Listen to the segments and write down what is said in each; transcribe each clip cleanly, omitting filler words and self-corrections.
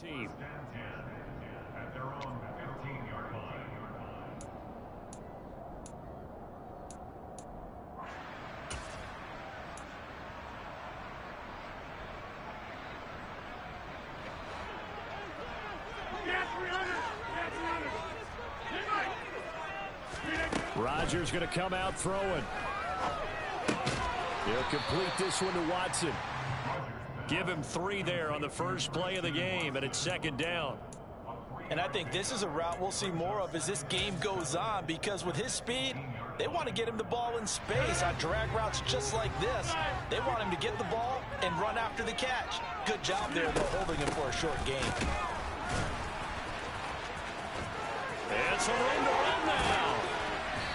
team. At their own 15-yard line. Rodgers going to come out throwing. He'll complete this one to Watson. Give him 3 there on the first play of the game, and it's second down. And I think this is a route we'll see more of as this game goes on, because with his speed, they want to get him the ball in space on drag routes just like this. They want him to get the ball and run after the catch. Good job there, though, holding him for a short gain. And some room to run now.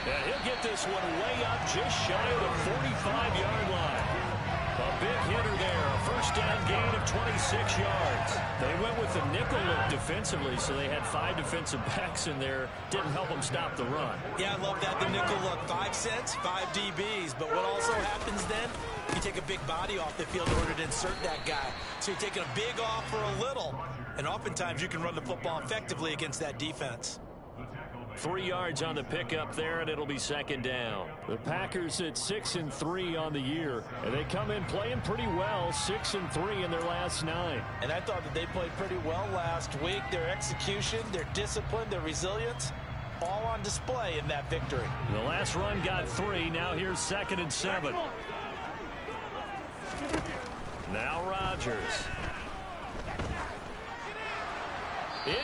And he'll get this one way up just shy of the 45-yard line. A big hitter there, a first down gain of 26 yards. They went with the nickel look defensively, so they had 5 defensive backs in there. Didn't help them stop the run. Yeah, I love that, the nickel look. 5 cents, 5 DBs. But what also happens then, you take a big body off the field in order to insert that guy. So you're taking a big off for a little. And oftentimes you can run the football effectively against that defense. 3 yards on the pickup there, and it'll be second down. The Packers at 6-3 on the year, and they come in playing pretty well, 6-3 in their last 9. And I thought that they played pretty well last week. Their execution, their discipline, their resilience, all on display in that victory. The last run got 3. Now here's 2nd and 7. Now Rodgers.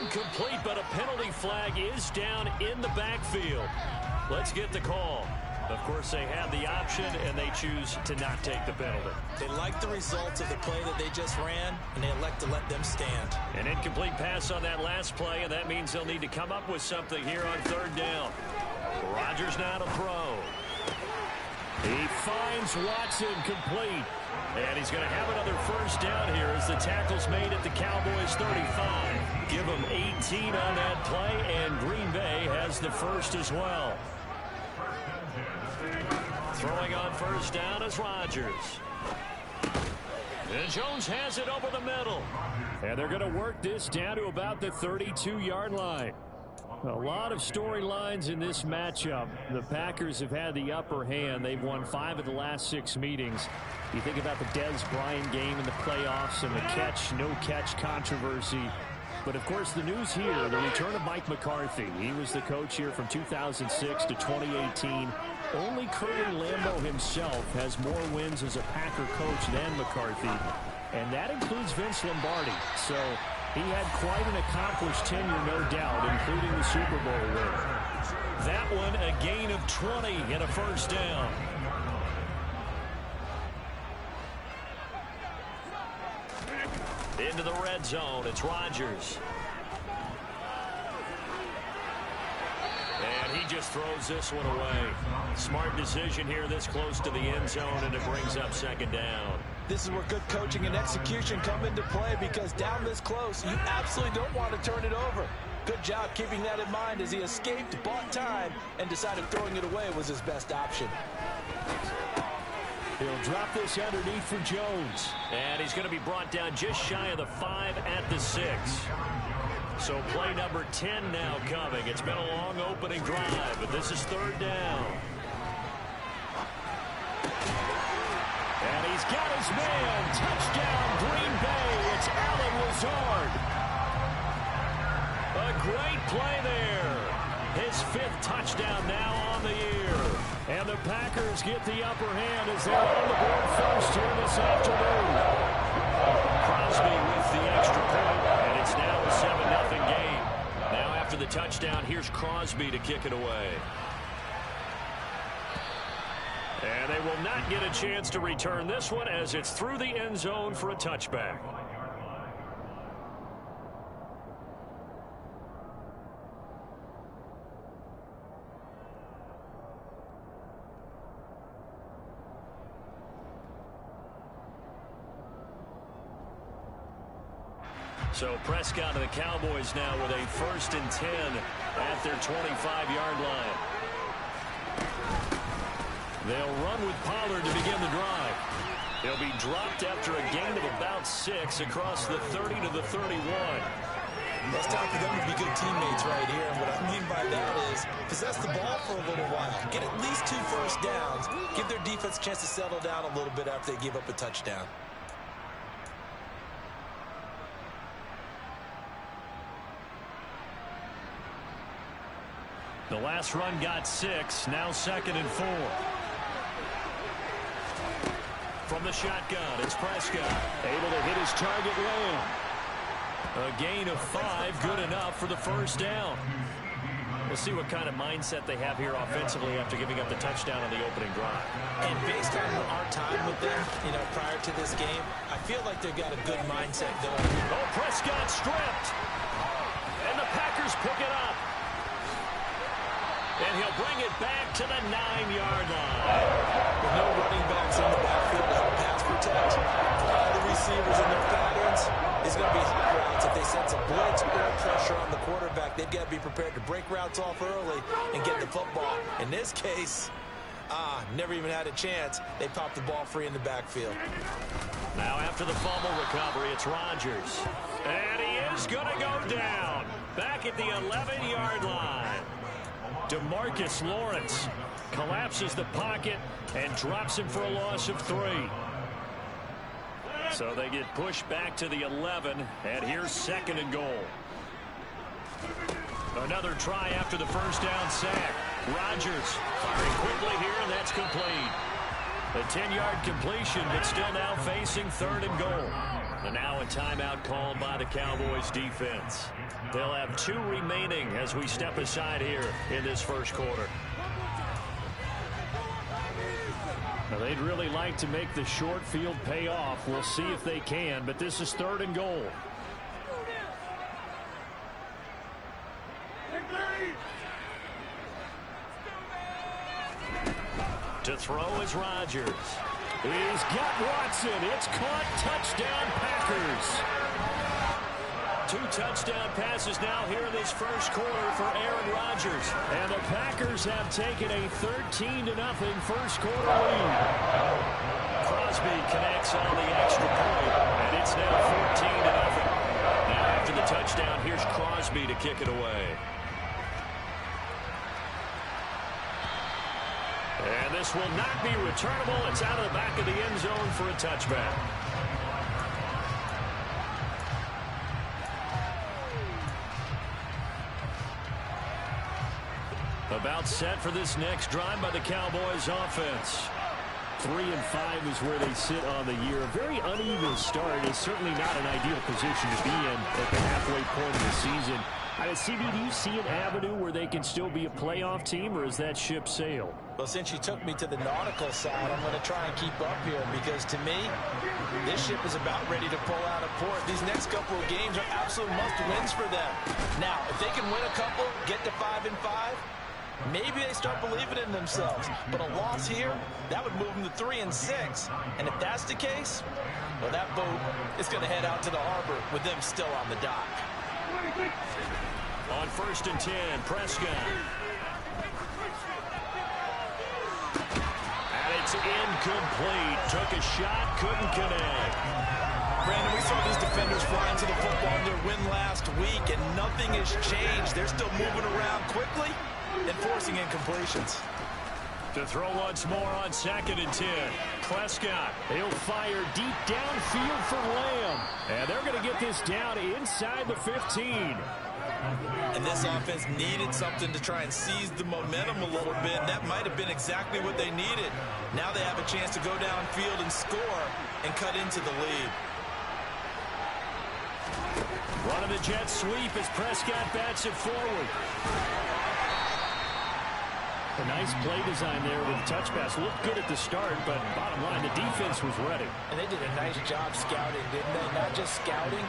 Incomplete, but a penalty flag is down in the backfield. Let's get the call. Of course, they have the option, and they choose to not take the penalty. They like the results of the play that they just ran, and they elect to let them stand. An incomplete pass on that last play, and that means they'll need to come up with something here on 3rd down. Rodgers now to throw. He finds Watson complete. And he's going to have another first down here as the tackle's made at the Cowboys 35. Give them 18 on that play, and Green Bay has the first as well. Throwing on first down is Rodgers. And Jones has it over the middle. And they're going to work this down to about the 32-yard line. A lot of storylines in this matchup. The Packers have had the upper hand. They've won 5 of the last 6 meetings. You think about the Dez Bryant game in the playoffs and the catch, no catch controversy. But of course the news here, the return of Mike McCarthy. He was the coach here from 2006 to 2018. Only Curly Lambeau himself has more wins as a Packer coach than McCarthy. And that includes Vince Lombardi. So he had quite an accomplished tenure, no doubt, including the Super Bowl win. That one, a gain of 20 and a first down. Into the red zone, it's Rodgers. And he just throws this one away. Smart decision here this close to the end zone, and it brings up second down. This is where good coaching and execution come into play, because down this close, you absolutely don't want to turn it over. Good job keeping that in mind as he escaped, bought time, and decided throwing it away was his best option. He'll drop this underneath for Jones. And he's going to be brought down just shy of the 5 at the 6. So play number 10 now coming. It's been a long opening drive, but this is 3rd down. And he's got his man. Touchdown, Green Bay. It's Allen Lazard. A great play there. His 5th touchdown now on the year. And the Packers get the upper hand as they're on the board first here this afternoon. Crosby with the extra point, and it's now a 7-0 game. Now after the touchdown, here's Crosby to kick it away. And they will not get a chance to return this one as it's through the end zone for a touchback. So Prescott and the Cowboys now with a 1st and 10 at their 25-yard line. They'll run with Pollard to begin the drive. He'll be dropped after a gain of about 6 across the 30 to the 31. It's time for them to be good teammates right here. And what I mean by that is possess the ball for a little while. Get at least 2 first downs. Give their defense a chance to settle down a little bit after they give up a touchdown. The last run got 6. Now 2nd and 4. From the shotgun, it's Prescott. Able to hit his target Lamb. A gain of 5, good enough for the first down. We'll see what kind of mindset they have here offensively after giving up the touchdown on the opening drive. And based on our time with them, prior to this game, I feel like they've got a good mindset going. Oh, Prescott stripped. And the Packers pick it up. And he'll bring it back to the 9-yard line. With no running backs in the backfield to help pass protect, all the receivers in their patterns, it's going to be hot routes. If they sense a blitz or pressure on the quarterback, they've got to be prepared to break routes off early and get the football. In this case, never even had a chance. They popped the ball free in the backfield. Now after the fumble recovery, it's Rodgers. And he is going to go down. Back at the 11-yard line. DeMarcus Lawrence collapses the pocket and drops him for a loss of 3. So they get pushed back to the 11, and here's 2nd and goal. Another try after the first down sack. Rodgers firing quickly here, and that's complete. A 10-yard completion, but still now facing 3rd and goal. And now a timeout called by the Cowboys defense. They'll have 2 remaining as we step aside here in this first quarter. Now they'd really like to make the short field pay off. We'll see if they can, but this is 3rd and goal. To throw is Rodgers. He's got Watson. It's caught. Touchdown, Packers. 2 touchdown passes now here in this first quarter for Aaron Rodgers. And the Packers have taken a 13-0 first quarter lead. Crosby connects on the extra point, and it's now 14-0. Now after the touchdown, here's Crosby to kick it away. And this will not be returnable. It's out of the back of the end zone for a touchback. About set for this next drive by the Cowboys offense. 3-5 is where they sit on the year. A very uneven start is certainly not an ideal position to be in at the halfway point of the season. CB, do you see an avenue where they can still be a playoff team, or is that ship sailed? Well, since you took me to the nautical side, I'm going to try and keep up here because, to me, this ship is about ready to pull out of port. These next couple of games are absolute must-wins for them. Now, if they can win a couple, get to 5-5, maybe they start believing in themselves. But a loss here, that would move them to 3-6. And if that's the case, well, that boat is going to head out to the harbor with them still on the dock. On 1st and 10, Prescott. And it's incomplete. Took a shot, couldn't connect. Brandon, we saw these defenders flying to the football in their win last week, and nothing has changed. They're still moving around quickly and forcing incompletions. To throw once more on 2nd and 10. Prescott, he'll fire deep downfield for Lamb. And they're going to get this down inside the 15. And this offense needed something to try and seize the momentum a little bit. And that might have been exactly what they needed. Now they have a chance to go downfield and score and cut into the lead. Running the jet sweep as Prescott bats it forward. A nice play design there with the touch pass. Looked good at the start, but bottom line, the defense was ready. And they did a nice job scouting, didn't they? Not just scouting,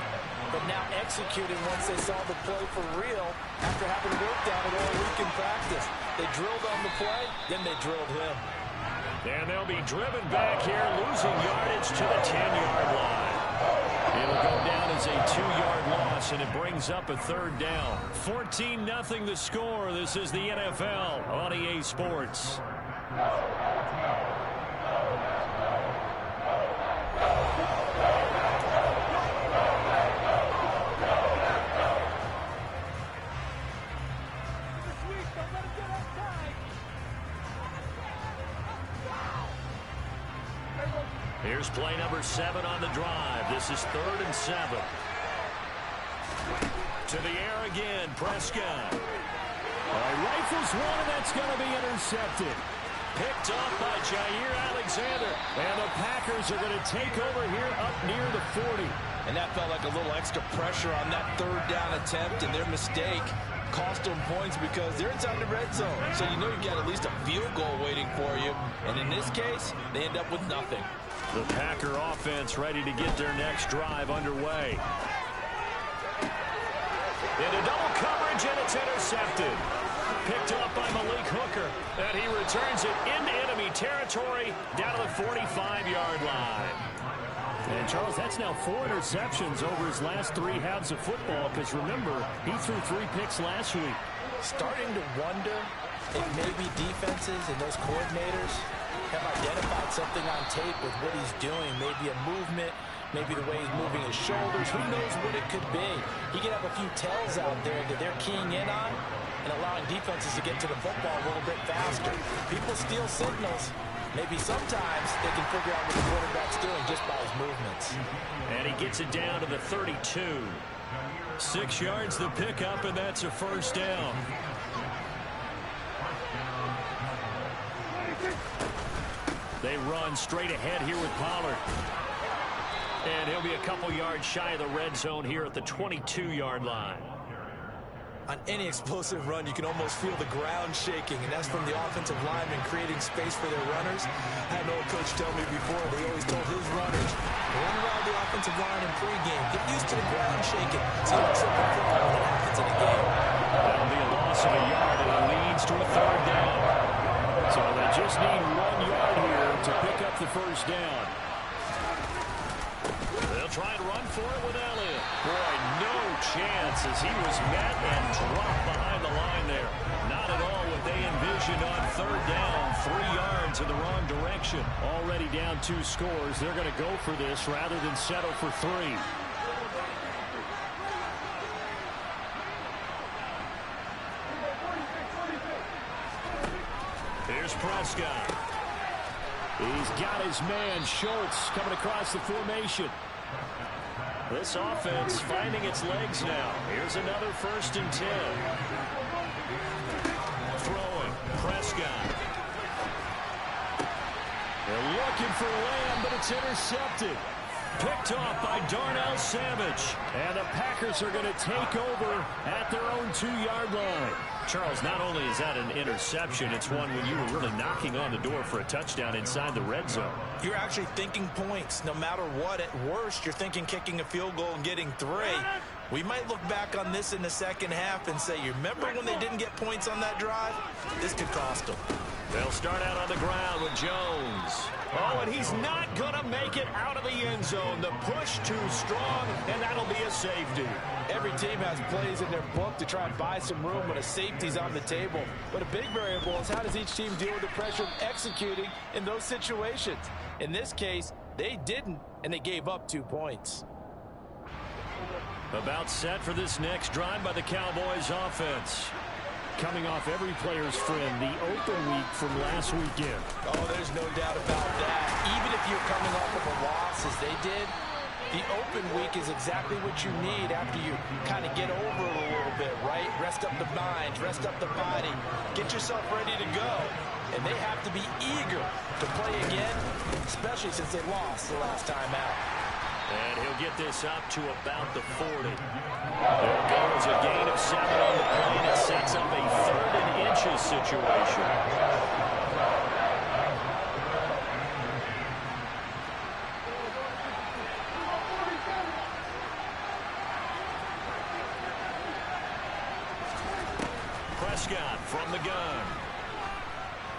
but now executing once they saw the play for real after having worked on it all week in practice. They drilled on the play, then they drilled him. And they'll be driven back here, losing yardage to the 10-yard line. It'll go down as a 2-yard loss, and it brings up a 3rd down. 14-0 the score. This is the NFL on EA Sports. Here's play number 7 on the drive. This is 3rd and 7. To the air again, Prescott. Rifles one, and that's going to be intercepted. Picked up by Jair Alexander. And the Packers are going to take over here up near the 40. And that felt like a little extra pressure on that 3rd down attempt, and their mistake cost them points because they're inside the red zone. So you know you've got at least a field goal waiting for you. And in this case, they end up with nothing. The Packer offense ready to get their next drive underway. Into double coverage, and it's intercepted. Picked up by Malik Hooker, and he returns it into enemy territory down to the 45-yard line. And, Charles, that's now 4 interceptions over his last 3 halves of football because, remember, he threw 3 picks last week. Starting to wonder if maybe defenses and those coordinators have identified something on tape with what he's doing, maybe a movement, maybe the way he's moving his shoulders. Who knows what it could be? He could have a few tells out there that they're keying in on and allowing defenses to get to the football a little bit faster. People steal signals. Maybe sometimes they can figure out what the quarterback's doing just by his movements. And he gets it down to the 32. 6 yards the pickup, and that's a 1st down. They run straight ahead here with Pollard. And he'll be a couple yards shy of the red zone here at the 22-yard line. On any explosive run, you can almost feel the ground shaking, and that's from the offensive linemen creating space for their runners. I had an old coach tell me before, they always told his runners, run around the offensive line in pregame. Get used to the ground shaking. So you don't trip and fall when it happens in a game. That'll be a loss of a yard, and it leads to a 3rd down. So they just need 1 yard here to pick up the 1st down. They'll try and run for it with Elliott. Boy, no chance as he was met and dropped behind the line there. Not at all what they envisioned on 3rd down. 3 yards in the wrong direction. Already down 2 scores. They're going to go for this rather than settle for 3. Here's Prescott. He's got his man, Schultz, coming across the formation. This offense finding its legs now. Here's another 1st and 10. Throwing, Prescott. They're looking for Lamb, but it's intercepted. Picked off by Darnell Savage. And the Packers are going to take over at their own 2-yard line. Charles, not only is that an interception, it's one when you were really knocking on the door for a touchdown inside the red zone. You're actually thinking points. No matter what, at worst, you're thinking kicking a field goal and getting 3. We might look back on this in the second half and say, you remember when they didn't get points on that drive? This could cost them. They'll start out on the ground with Jones. Oh, and he's not going to make it out of the end zone. The push too strong, and that'll be a safety. Every team has plays in their book to try and buy some room when a safety's on the table. But a big variable is how does each team deal with the pressure of executing in those situations. In this case, they didn't, and they gave up 2 points. About set for this next drive by the Cowboys offense. Coming off every player's friend, the open week from last weekend. Oh, there's no doubt about that. Even if you're coming off of a loss as they did, the open week is exactly what you need after you kind of get over it a little bit, right? Rest up the mind, rest up the body, get yourself ready to go. And they have to be eager to play again, especially since they lost the last time out. And he'll get this up to about the 40. There goes a gain of 7 on the play, and it sets up a 3rd and inches situation. Prescott from the gun.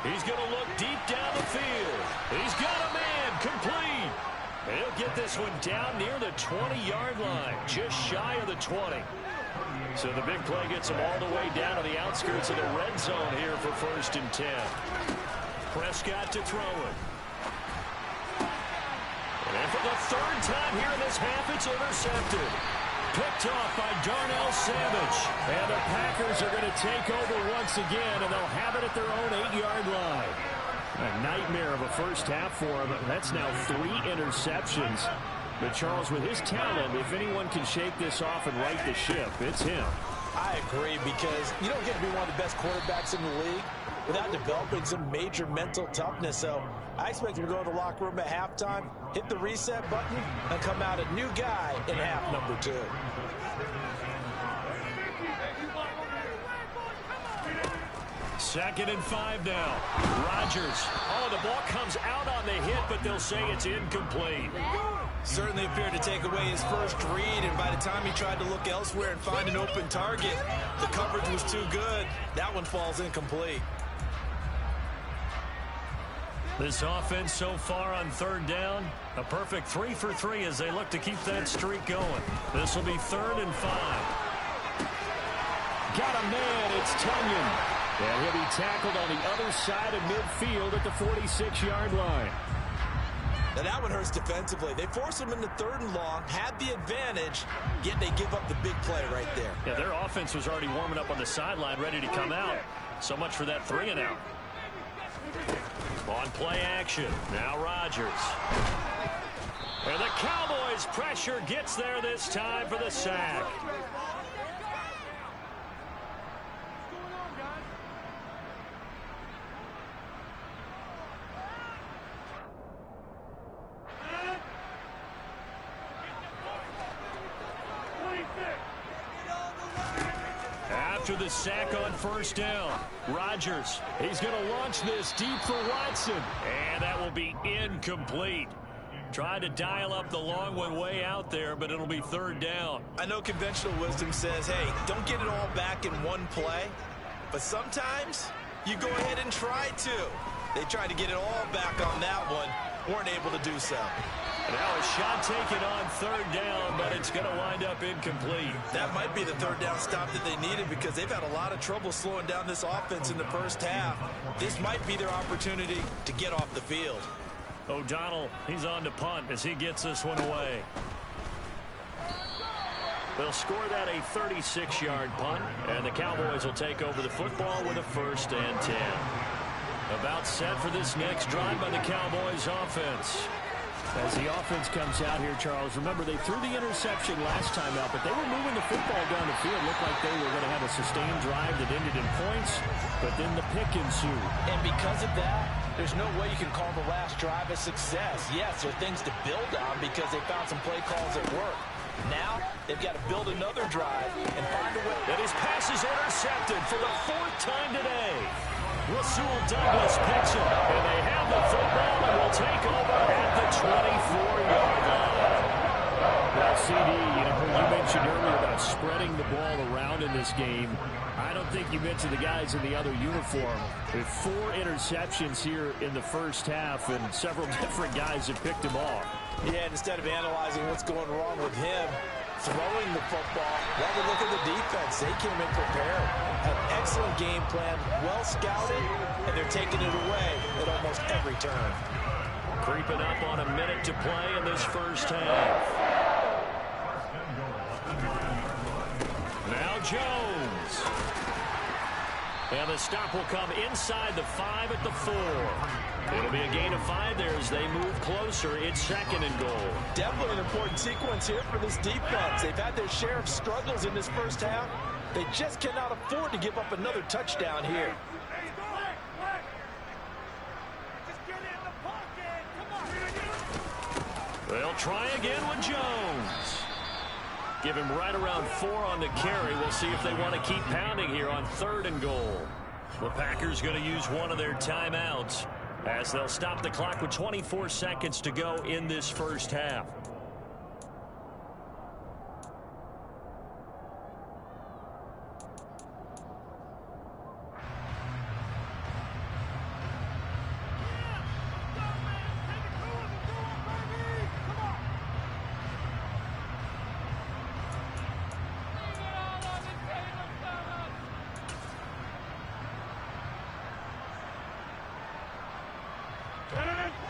He's going to look deep down the field. He's got a man complete. He'll get this one down near the 20-yard line, just shy of the 20. So the big play gets him all the way down to the outskirts of the red zone here for 1st and 10. Prescott to throw it. And for the third time here in this half, it's intercepted. Picked off by Darnell Savage. And the Packers are going to take over once again, and they'll have it at their own 8-yard line. A nightmare of a first half for him. That's now 3 interceptions. But Charles, with his talent, if anyone can shake this off and right the ship, it's him. I agree, because you don't get to be one of the best quarterbacks in the league without developing some major mental toughness. So I expect him to go to the locker room at halftime, hit the reset button, and come out a new guy in half number 2. Second and 5 now. Rodgers. Oh, the ball comes out on the hit, but they'll say it's incomplete. Certainly appeared to take away his first read, and by the time he tried to look elsewhere and find an open target, the coverage was too good. That one falls incomplete. This offense so far on third down, a perfect 3 for 3 as they look to keep that streak going. This will be 3rd and 5. Got a man, it's Tunyon. And he'll be tackled on the other side of midfield at the 46-yard line. Now that one hurts defensively. They force him into 3rd and long, had the advantage, yet they give up the big play right there. Yeah, their offense was already warming up on the sideline, ready to come out. So much for that 3 and out. On play action, now Rodgers. And the Cowboys pressure gets there this time for the sack. After the sack on first down, Rodgers, he's going to launch this deep for Watson. And that will be incomplete. Tried to dial up the long one way out there, but it'll be 3rd down. I know conventional wisdom says, hey, don't get it all back in one play. But sometimes you go ahead and try to. They tried to get it all back on that one. Weren't able to do so. Now a shot taken on 3rd down, but it's going to wind up incomplete. That might be the 3rd down stop that they needed, because they've had a lot of trouble slowing down this offense in the first half. This might be their opportunity to get off the field. O'Donnell, he's on to punt as he gets this one away. They'll score that a 36-yard punt, and the Cowboys will take over the football with a 1st and 10. About set for this next drive by the Cowboys offense. As the offense comes out here, Charles, remember they threw the interception last time out, but they were moving the football down the field. Looked like they were going to have a sustained drive that ended in points, but then the pick ensued. And because of that, there's no way you can call the last drive a success. Yes, there are things to build on because they found some play calls that work. Now, they've got to build another drive and find a way. And his pass is intercepted for the 4th time today. Rasul Douglas picks it, and they have the football and will take over at the 24-yard line. Well, CD, you mentioned earlier about spreading the ball around in this game. I don't think you mentioned the guys in the other uniform. With 4 interceptions here in the first half, and several different guys have picked him off. Yeah, and instead of analyzing what's going wrong with him, throwing the football, rather look at the defense. They came in prepared, had an excellent game plan, well scouted, and they're taking it away at almost every turn. Creeping up on a minute to play in this first half. Now Jones. And the stop will come inside the 5 at the 4. It'll be a gain of 5 there as they move closer. It's 2nd and goal. Definitely an important sequence here for this defense. They've had their share of struggles in this first half. They just cannot afford to give up another touchdown here. They'll try again with Jones. Give him right around 4 on the carry. We'll see if they want to keep pounding here on 3rd and goal. The Packers going to use one of their timeouts as they'll stop the clock with 24 seconds to go in this first half.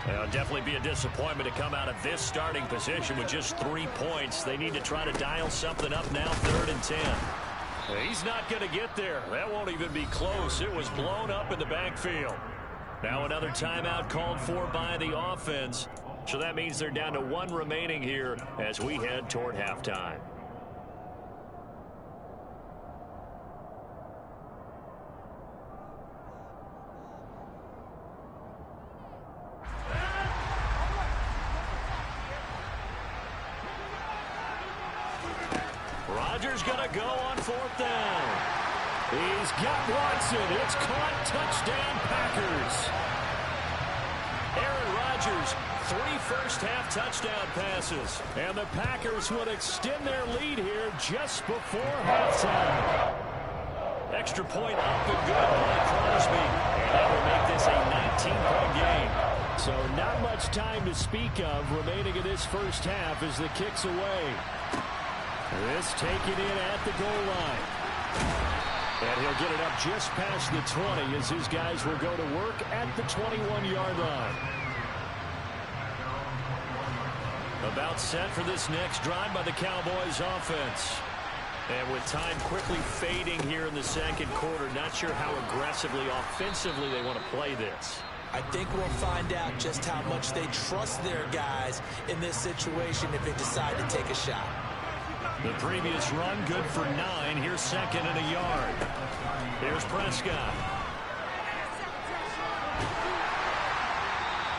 It'll definitely be a disappointment to come out of this starting position with just 3 points. They need to try to dial something up now, 3rd and 10. He's not going to get there. That won't even be close. It was blown up in the backfield. Now another timeout called for by the offense. So that means they're down to 1 remaining here as we head toward halftime. Rodgers going to go on 4th down. He's got Watson. It's caught. Touchdown, Packers. Aaron Rodgers, 3 first-half touchdown passes. And the Packers would extend their lead here just before halftime. Extra point up and good by Crosby. And that will make this a 19-point game. So not much time to speak of remaining in this first half as the kick's away. This taken in at the goal line. And he'll get it up just past the 20 as his guys will go to work at the 21-yard line. About set for this next drive by the Cowboys offense. And with time quickly fading here in the second quarter, not sure how aggressively, offensively they want to play this. I think we'll find out just how much they trust their guys in this situation if they decide to take a shot. The previous run good for 9. Here's 2nd and a yard. Here's Prescott.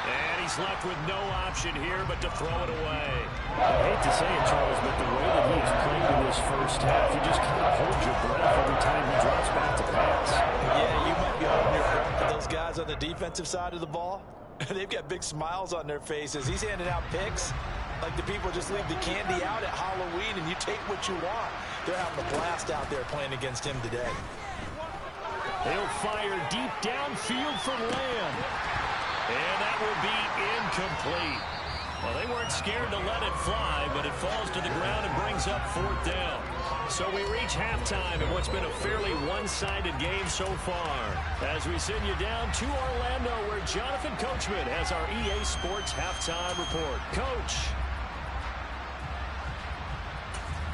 And he's left with no option here but to throw it away. I hate to say it, Charles, but the way that he has played in this first half, you just kind of hold your breath every time he drops back to pass. Yeah, you might be holding your breath, but those guys on the defensive side of the ball, they've got big smiles on their faces. He's handing out picks like the people just leave the candy out at Halloween and you take what you want. They're having a blast out there playing against him today. He'll fire deep downfield for Lamb. And that will be incomplete. Well, they weren't scared to let it fly, but it falls to the ground and brings up 4th down. So we reach halftime in what's been a fairly one-sided game so far. As we send you down to Orlando, where Jonathan Coachman has our EA Sports Halftime Report. Coach.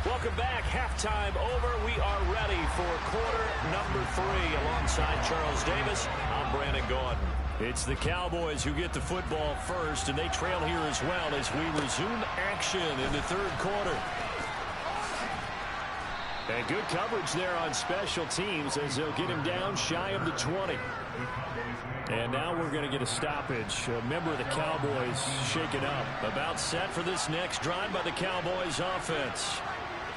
Welcome back. Halftime over. We are ready for quarter number 3. Alongside Charles Davis, I'm Brandon Gordon. It's the Cowboys who get the football first, and they trail here as well as we resume action in the 3rd quarter. And good coverage there on special teams as they'll get him down shy of the 20. And now we're going to get a stoppage. A member of the Cowboys shaken up. About set for this next drive by the Cowboys offense.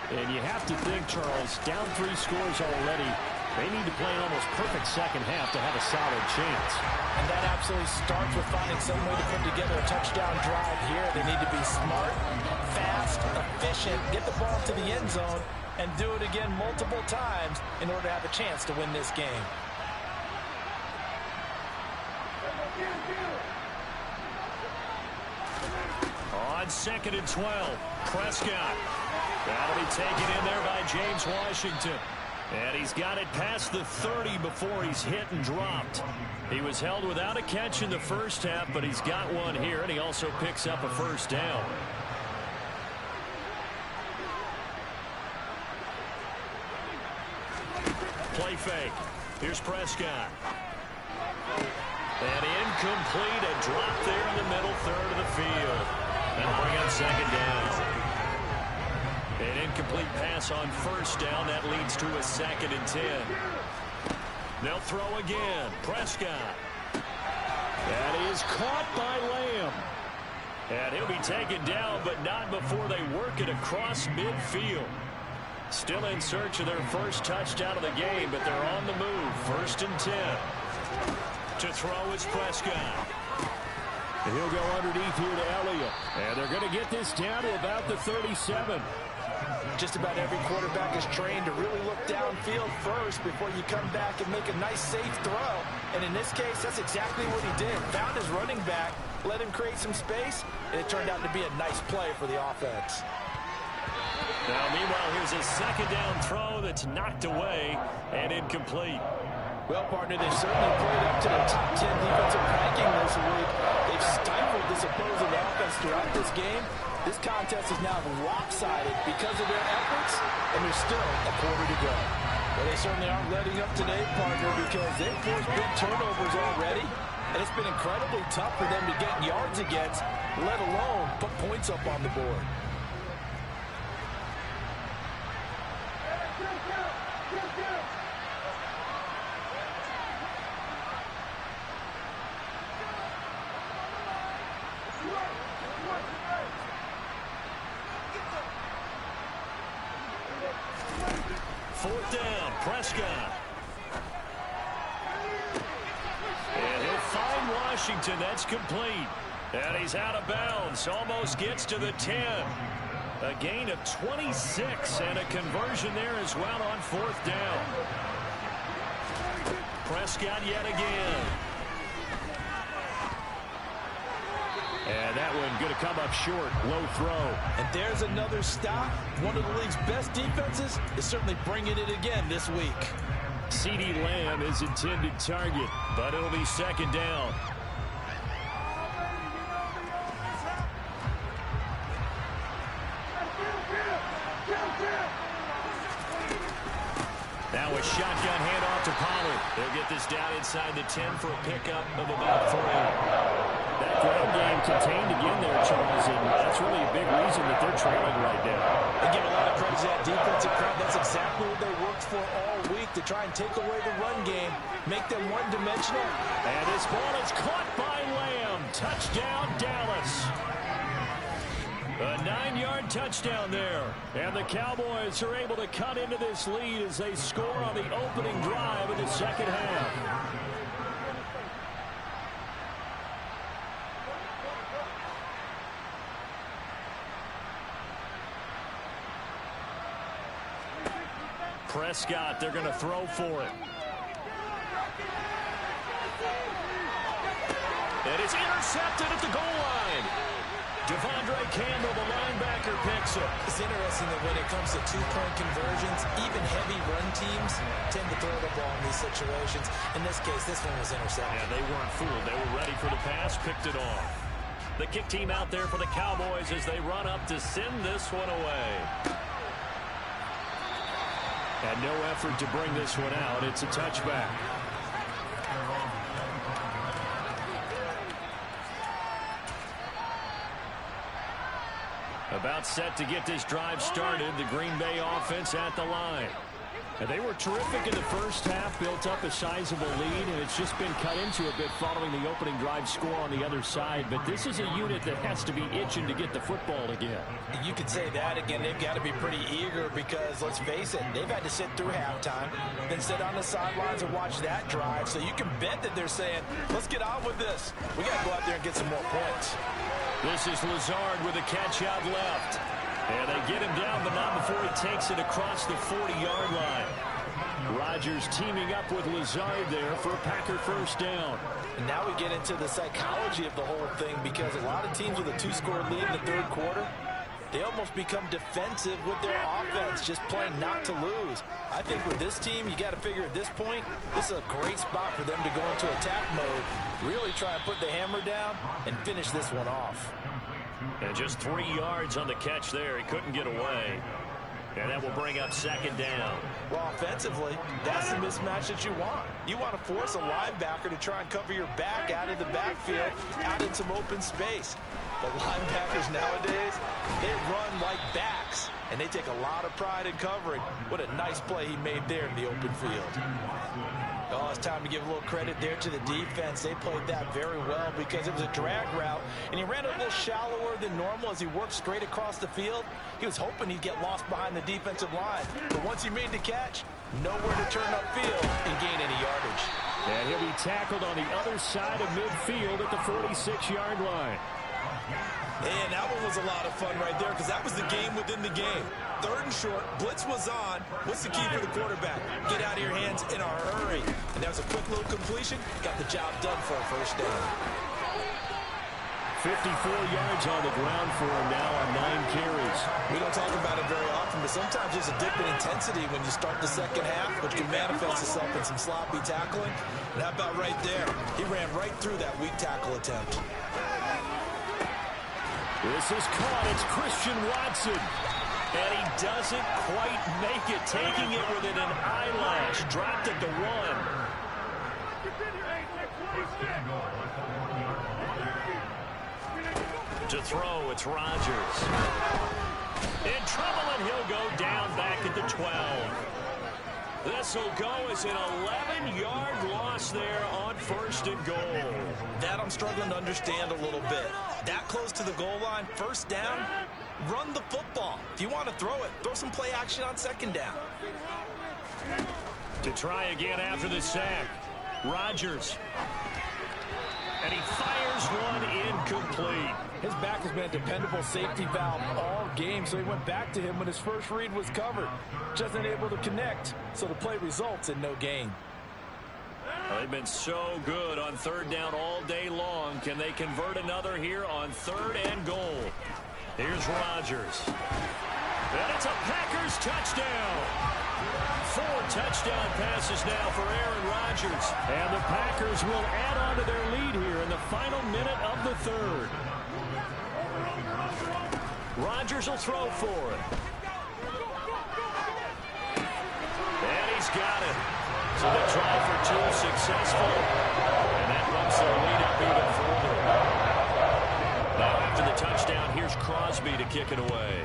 And you have to think, Charles, down 3 scores already. They need to play an almost perfect second half to have a solid chance. And that absolutely starts with finding some way to put together a touchdown drive here. They need to be smart, fast, efficient, get the ball to the end zone, and do it again multiple times in order to have a chance to win this game. On 2nd and 12, Prescott. That'll be taken in there by James Washington. And he's got it past the 30 before he's hit and dropped. He was held without a catch in the first half, but he's got one here, and he also picks up a 1st down. Play fake. Here's Prescott. And incomplete, a drop there in the middle 3rd of the field. That'll bring up 2nd down. An incomplete pass on 1st down. That leads to a 2nd and 10. They'll throw again. Prescott. That is caught by Lamb. And he'll be taken down, but not before they work it across midfield. Still in search of their first touchdown of the game, but they're on the move. 1st and 10. To throw is Prescott. And he'll go underneath here to Elliott. And they're going to get this down to about the 37. Just about every quarterback is trained to really look downfield first before you come back and make a nice, safe throw. And in this case, that's exactly what he did. Found his running back, let him create some space, and it turned out to be a nice play for the offense. Now, meanwhile, here's a 2nd down throw that's knocked away and incomplete. Well, partner, they've certainly played up to their top 10 defensive ranking this week. They've stifled opposing offense throughout this game, this contest is now lopsided because of their efforts, and there's still a quarter to go. Well, they certainly aren't letting up today, partner, because they've forced big turnovers already, and it's been incredibly tough for them to get yards against, let alone put points up on the board. Fourth down, Prescott. And he'll find Washington. That's complete. And he's out of bounds. Almost gets to the 10. A gain of 26 and a conversion there as well on fourth down. Prescott yet again. And that one going to come up short. Low throw. And there's another stop. One of the league's best defenses is certainly bringing it again this week. CeeDee Lamb is intended target, but it'll be second down. Now a shotgun handoff to Pollard. They'll get this down inside the 10 for a pickup of about 3. That ground game contained again there, Charles, and that's really a big reason that they're trailing right now. They give a lot of credit to that defensive front. That's exactly what they worked for all week, to try and take away the run game, make them one-dimensional. And this ball is caught by Lamb. Touchdown, Dallas. A 9-yard touchdown there. And the Cowboys are able to cut into this lead as they score on the opening drive of the second half. Prescott, they're going to throw for it. And it's intercepted at the goal line. Devondre Campbell, the linebacker, picks it. It's interesting that when it comes to two-point conversions, even heavy run teams tend to throw the ball in these situations. In this case, this one was intercepted. Yeah, they weren't fooled. They were ready for the pass, picked it off. The kick team out there for the Cowboys as they run up to send this one away. And no effort to bring this one out. It's a touchback. About set to get this drive started. The Green Bay offense at the line. And they were terrific in the first half, built up a sizable lead, and it's just been cut into a bit following the opening drive score on the other side. But this is a unit that has to be itching to get the football again. You could say that again. They've got to be pretty eager because, let's face it, they've had to sit through halftime, then sit on the sidelines and watch that drive. So you can bet that they're saying, let's get on with this. We got to go out there and get some more points. This is Lazard with a catch out left. And they get him down, but not before he takes it across the 40-yard line. Rodgers teaming up with Lazard there for a Packer first down. And now we get into the psychology of the whole thing, because a lot of teams with a 2-score lead in the third quarter, they almost become defensive with their offense, just playing not to lose. I think with this team, you got to figure at this point, this is a great spot for them to go into attack mode, really try and put the hammer down and finish this one off. And just 3 yards on the catch there. He couldn't get away. And that will bring up second down. Well, offensively, that's the mismatch that you want. You want to force a linebacker to try and cover your back out of the backfield, out in some open space. The linebackers nowadays, they run like backs, and they take a lot of pride in covering. What a nice play he made there in the open field. Oh, it's time to give a little credit there to the defense. They played that very well because it was a drag route, and he ran a little shallower than normal as he worked straight across the field. He was hoping he'd get lost behind the defensive line, but once he made the catch, nowhere to turn upfield and gain any yardage. And he'll be tackled on the other side of midfield at the 46-yard line. And that one was a lot of fun right there because that was the game within the game. Third and short, blitz was on. What's the key for the quarterback? Get out of your hands in a hurry. And that was a quick little completion. Got the job done for a first down. 54 yards on the ground for him now on 9 carries. We don't talk about it very often, but sometimes there's a dip in intensity when you start the second half, which can manifest itself in some sloppy tackling. And how about right there? He ran right through that weak tackle attempt. This is caught. It's Christian Watson. And he doesn't quite make it, taking it within an eyelash. Dropped at the 1. To throw, it's Rodgers. In trouble, and he'll go down back at the 12. This will go as an 11-yard loss there on 1st and goal. That I'm struggling to understand a little bit. That close to the goal line, 1st down, run the football. If you want to throw it, throw some play action on 2nd down. To try again after the sack, Rodgers. And he fires one incomplete. His back has been a dependable safety valve all game, so he went back to him when his first read was covered. Just unable to connect, so the play results in no gain. Well, they've been so good on 3rd down all day long. Can they convert another here on 3rd and goal? Here's Rodgers. And it's a Packers touchdown. 4 touchdown passes now for Aaron Rodgers. And the Packers will add on to their lead here in the final minute of the 3rd. Rodgers will throw for it. And he's got it. So they try for 2, successful. And that bumps their lead up even further. Now after the touchdown, here's Crosby to kick it away.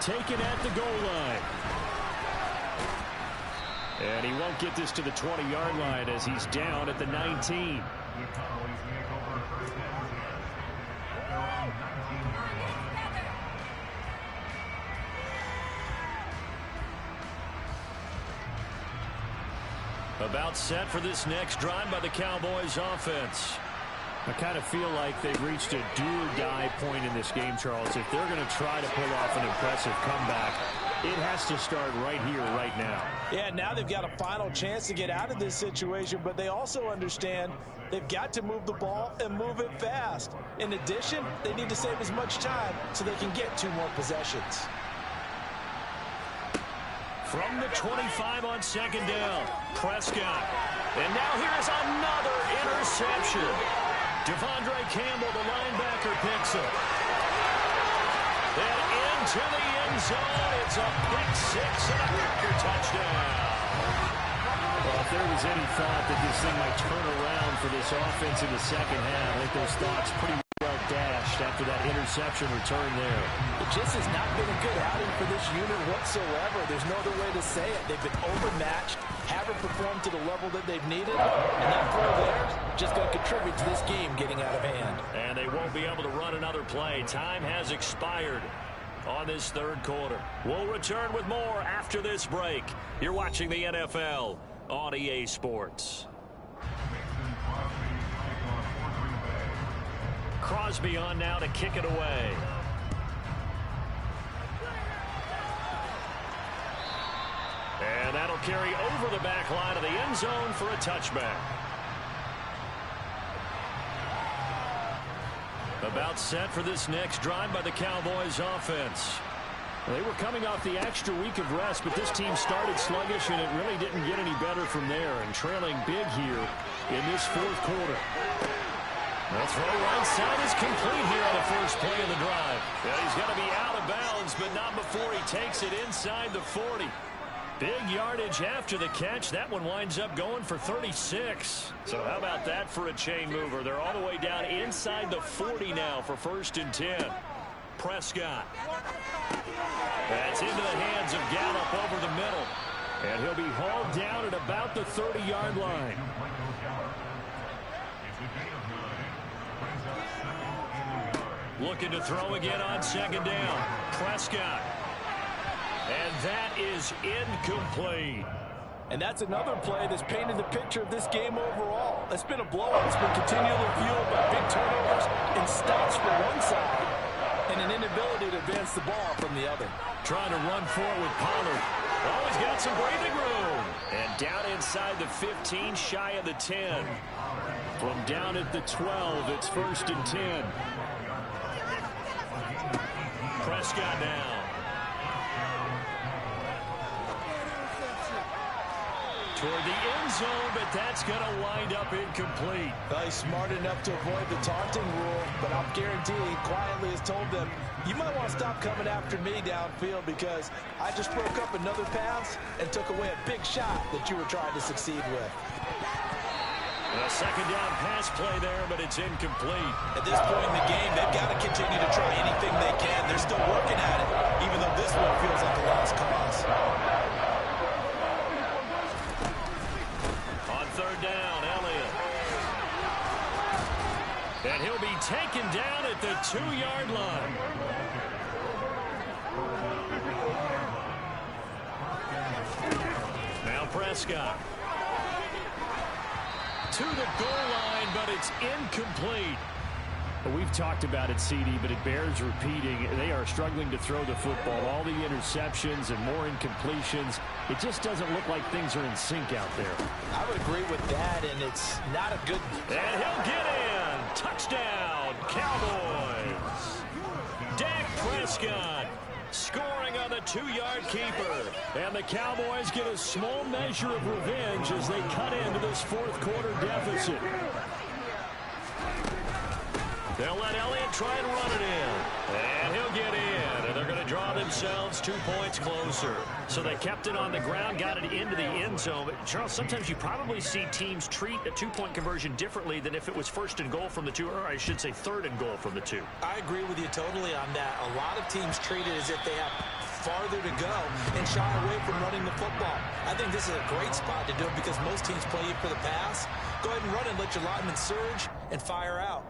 Taken at the goal line. And he won't get this to the 20-yard line as he's down at the 19. About set for this next drive by the Cowboys offense. I kind of feel like they've reached a do-or-die point in this game, Charles. If they're going to try to pull off an impressive comeback, it has to start right here, right now. Yeah, now they've got a final chance to get out of this situation, but they also understand they've got to move the ball and move it fast. In addition, they need to save as much time so they can get 2 more possessions. From the 25 on 2nd down, Prescott. And now here is another interception. Devondre Campbell, the linebacker, picks it. And into the end zone, it's a pick 6 and a Packer touchdown. Well, if there was any thought that this thing might turn around for this offense in the 2nd half, I think those thoughts pretty well dashed after that interception return there. It just has not been a good outing for this unit whatsoever. There's no other way to say it. They've been overmatched, haven't performed to the level that they've needed, and that throw there just going to contribute to this game getting out of hand. And they won't be able to run another play. Time has expired on this 3rd quarter. We'll return with more after this break. You're watching the NFL on EA Sports. Crosby on now to kick it away. And that'll carry over the back line of the end zone for a touchback. About set for this next drive by the Cowboys offense. They were coming off the extra week of rest, but this team started sluggish, and it really didn't get any better from there, and trailing big here in this 4th quarter. The throw right side is complete here on the first play of the drive. Yeah, he's going to be out of bounds, but not before he takes it inside the 40. Big yardage after the catch. That one winds up going for 36. So how about that for a chain mover? They're all the way down inside the 40 now for 1st and 10. Prescott. That's into the hands of Gallup over the middle. And he'll be hauled down at about the 30-yard line. Looking to throw again on 2nd down. Prescott. And that is incomplete. And that's another play that's painted the picture of this game overall. It's been a blowout. It's been continually fueled by big turnovers and stops from one side and an inability to advance the ball from the other. Trying to run forward with Pollard. Oh, he's got some breathing room. And down inside the 15, shy of the 10. From down at the 12, it's 1st and 10. Prescott now. toward the end zone, but that's going to wind up incomplete. Well, he's smart enough to avoid the taunting rule, but I'm guaranteeing he quietly has told them, you might want to stop coming after me downfield because I just broke up another pass and took away a big shot that you were trying to succeed with. A second down pass play there, but it's incomplete. At this point in the game, they've got to continue to try anything they can. They're still working at it, even though this one feels like a lost cause. On third down, Elliott. And he'll be taken down at the 2-yard line. Now Prescott. To the goal line, but it's incomplete. We've talked about it, CD, but it bears repeating. They are struggling to throw the football. All the interceptions and more incompletions. It just doesn't look like things are in sync out there. I would agree with that, and it's not a good... And he'll get in. Touchdown, Cowboys. Dak Prescott scoring on the 2-yard keeper. And the Cowboys get a small measure of revenge as they cut into this fourth-quarter deficit. They'll let Elliott try and run it in. And he'll get in. And they're going to draw themselves 2 points closer. So they kept it on the ground, got it into the end zone. But, Charles, sometimes you probably see teams treat a 2-point conversion differently than if it was first and goal from the 2, or I should say third and goal from the 2. I agree with you totally on that. A lot of teams treat it as if they have farther to go and shy away from running the football. I think this is a great spot to do it because most teams play you for the pass. Go ahead and run it, let your linemen surge, and fire out.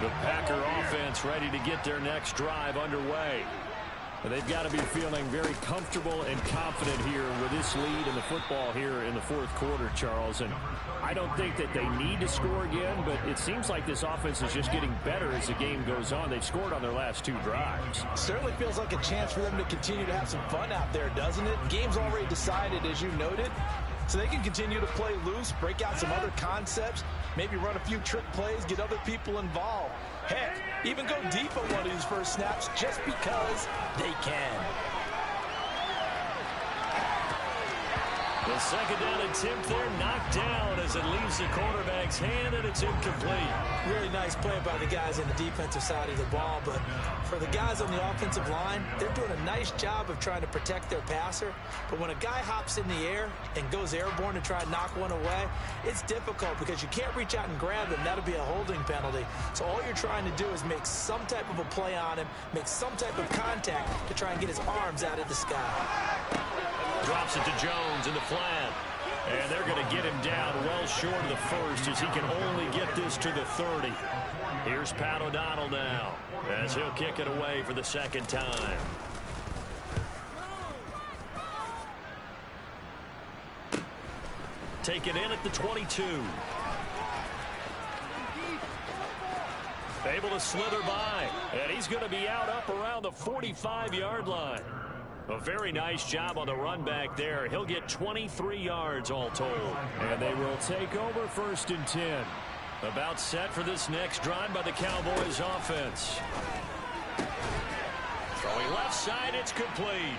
The Packer offense ready to get their next drive underway. They've got to be feeling very comfortable and confident here with this lead in the football here in the fourth quarter, Charles. And I don't think that they need to score again, but it seems like this offense is just getting better as the game goes on. They've scored on their last 2 drives. Certainly feels like a chance for them to continue to have some fun out there, doesn't it? Game's already decided, as you noted. So they can continue to play loose, break out some other concepts, maybe run a few trick plays, get other people involved. Heck, even go deep on one of these first snaps just because they can. The second down attempt there knocked down as it leaves the quarterback's hand, and it's incomplete. Really nice play by the guys on the defensive side of the ball, but for the guys on the offensive line, they're doing a nice job of trying to protect their passer. But when a guy hops in the air and goes airborne to try and knock one away, it's difficult because you can't reach out and grab them. That'll be a holding penalty. So all you're trying to do is make some type of a play on him, make some type of contact to try and get his arms out of the sky. Drops it to Jones in the flat. And they're going to get him down well short of the first as he can only get this to the 30. Here's Pat O'Donnell now as he'll kick it away for the second time. Take it in at the 22. Able to slither by. And he's going to be out up around the 45-yard line. A very nice job on the run back there. He'll get 23 yards all told. And they will take over first and 10. About set for this next drive by the Cowboys offense. Throwing left side, it's complete.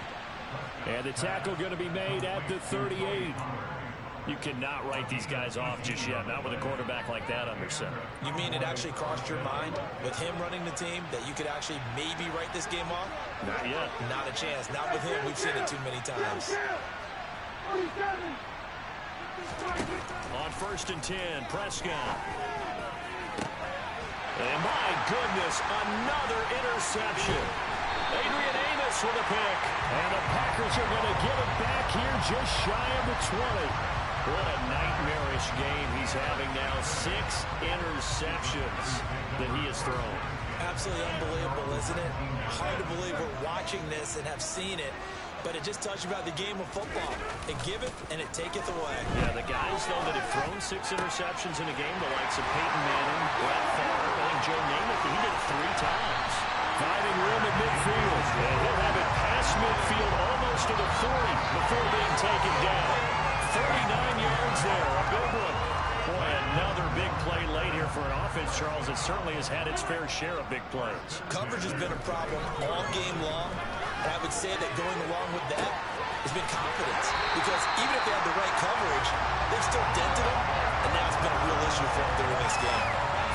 And the tackle going to be made at the 38. You cannot write these guys off just yet, not with a quarterback like that under center. You mean it actually crossed your mind with him running the team that you could actually maybe write this game off? Not yet. Not a chance. Not with him. We've seen it too many times. On first and 10, Prescott. And my goodness, another interception. Adrian Amos with a pick. And the Packers are going to get it back here just shy of the 20. What a nightmarish game he's having now. 6 interceptions that he has thrown. Absolutely unbelievable, isn't it? Hard to believe we're watching this and have seen it. But it just tells you about the game of football. It give it and it taketh away. Yeah, the guys, though, that have thrown 6 interceptions in a game, the likes of Peyton Manning, Brett Favre, and Joe Namath, he did it 3 times. Finding room at midfield. And he'll have it past midfield almost to the 40 before being taken down. 39 yards there, a big one. Boy, another big play late here for an offense, Charles. It certainly has had its fair share of big plays. Coverage has been a problem all game long, and I would say that going along with that has been confidence. Because even if they had the right coverage, they've still dented them, and that's been a real issue for them during this game.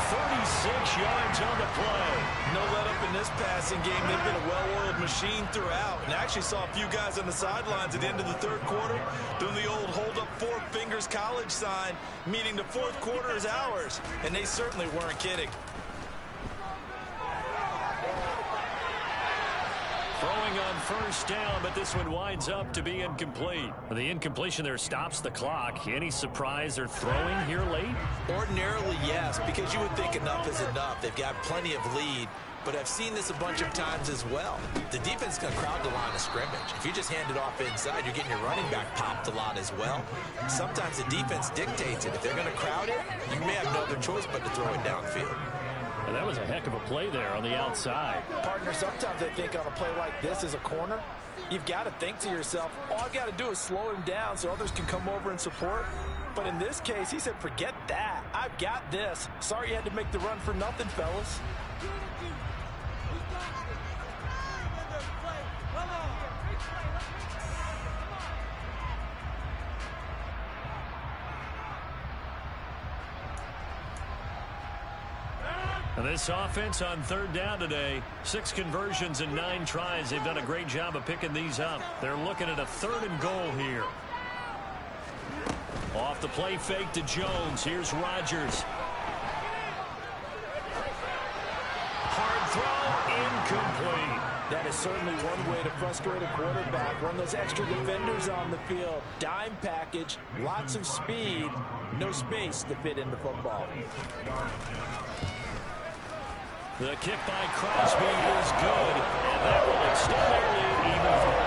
36 yards on the play. No let up in this passing game. They've been a well-oiled machine throughout. And I actually saw a few guys on the sidelines at the end of the third quarter doing the old hold up four fingers college sign, meaning the fourth quarter is ours. And they certainly weren't kidding. Throwing on first down, but this one winds up to be incomplete. The incompletion there stops the clock. Any surprise they're throwing here late? Ordinarily, yes, because you would think enough is enough. They've got plenty of lead, but I've seen this a bunch of times as well. The defense can crowd the line of scrimmage. If you just hand it off inside, you're getting your running back popped a lot as well. Sometimes the defense dictates it. If they're going to crowd it, you may have no other choice but to throw it downfield. And that was a heck of a play there on the outside. Partner, sometimes they think on a play like this as a corner, you've got to think to yourself, all I've got to do is slow him down so others can come over and support. But in this case, he said, forget that. I've got this. Sorry you had to make the run for nothing, fellas. And this offense on third down today, 6 conversions and 9 tries. They've done a great job of picking these up. They're looking at a 3rd and goal here. Off the play fake to Jones. Here's Rodgers. Hard throw, incomplete. That is certainly one way to frustrate a quarterback. Run those extra defenders on the field. Dime package, lots of speed, no space to fit in the football. The kick by Crosby is good, and that will extend their lead even